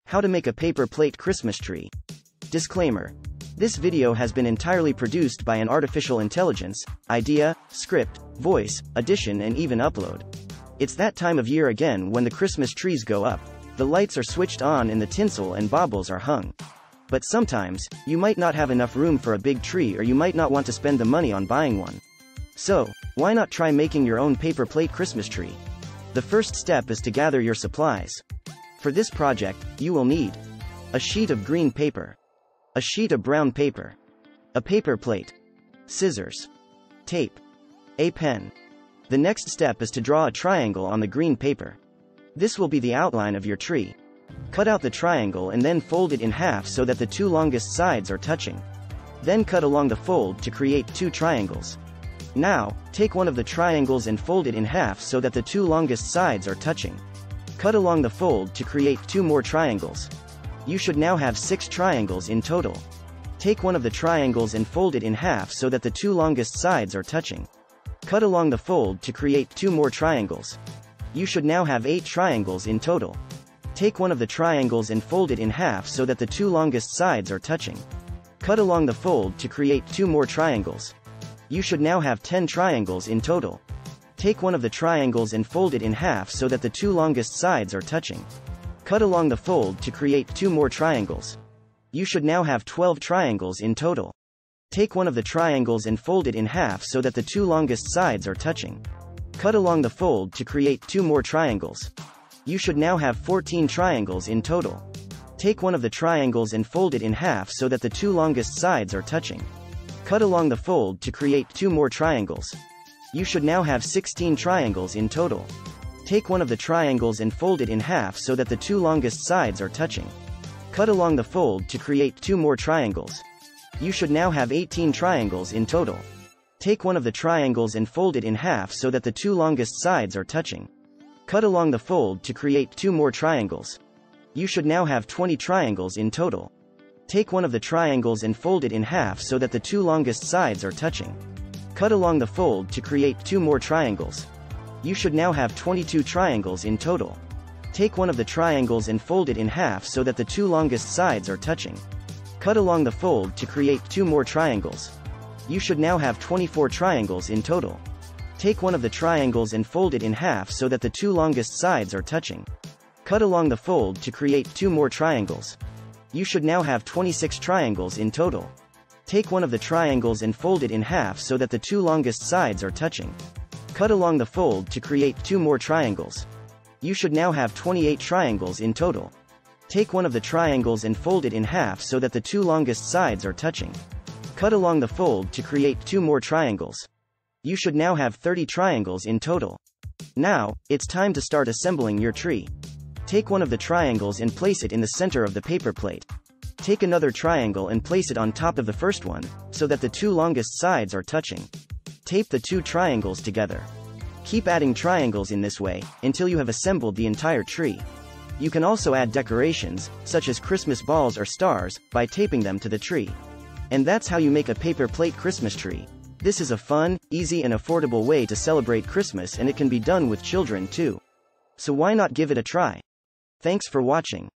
How to make a paper plate Christmas tree. Disclaimer. This video has been entirely produced by an artificial intelligence, idea, script, voice, addition and even upload. It's that time of year again when the Christmas trees go up, the lights are switched on and the tinsel and baubles are hung. But sometimes, you might not have enough room for a big tree or you might not want to spend the money on buying one. So, why not try making your own paper plate Christmas tree? The first step is to gather your supplies. For this project, you will need a sheet of green paper, a sheet of brown paper, a paper plate, scissors, tape, a pen. The next step is to draw a triangle on the green paper. This will be the outline of your tree. Cut out the triangle and then fold it in half so that the two longest sides are touching. Then cut along the fold to create two triangles. Now, take one of the triangles and fold it in half so that the two longest sides are touching. Cut along the fold to create two more triangles. You should now have 6 triangles in total. Take one of the triangles and fold it in half so that the two longest sides are touching. Cut along the fold to create 2 more triangles. You should now have 8 triangles in total. Take one of the triangles and fold it in half so that the two longest sides are touching. Cut along the fold to create 2 more triangles. You should now have 10 triangles in total. Take one of the triangles and fold it in half so that the two longest sides are touching. Cut along the fold to create 2 more triangles. You should now have 12 triangles in total. Take one of the triangles and fold it in half so that the two longest sides are touching. Cut along the fold to create 2 more triangles. You should now have 14 triangles in total. Take one of the triangles and fold it in half so that the two longest sides are touching. Cut along the fold to create 2 more triangles. You should now have 16 triangles in total. Take one of the triangles and fold it in half so that the two longest sides are touching. Cut along the fold to create 2 more triangles. You should now have 18 triangles in total. Take one of the triangles and fold it in half so that the two longest sides are touching. Cut along the fold to create 2 more triangles. You should now have 20 triangles in total. Take one of the triangles and fold it in half so that the two longest sides are touching. Cut along the fold to create 2 more triangles. You should now have 22 triangles in total. Take one of the triangles and fold it in half so that the two longest sides are touching. Cut along the fold to create 2 more triangles. You should now have 24 triangles in total. Take one of the triangles and fold it in half so that the two longest sides are touching. Cut along the fold to create 2 more triangles. You should now have 26 triangles in total. Take one of the triangles and fold it in half so that the two longest sides are touching. Cut along the fold to create 2 more triangles. You should now have 28 triangles in total. Take one of the triangles and fold it in half so that the two longest sides are touching. Cut along the fold to create 2 more triangles. You should now have 30 triangles in total. Now, it's time to start assembling your tree. Take one of the triangles and place it in the center of the paper plate. Take another triangle and place it on top of the first one, so that the two longest sides are touching. Tape the 2 triangles together. Keep adding triangles in this way, until you have assembled the entire tree. You can also add decorations, such as Christmas balls or stars, by taping them to the tree. And that's how you make a paper plate Christmas tree. This is a fun, easy and affordable way to celebrate Christmas, and it can be done with children too. So why not give it a try? Thanks for watching.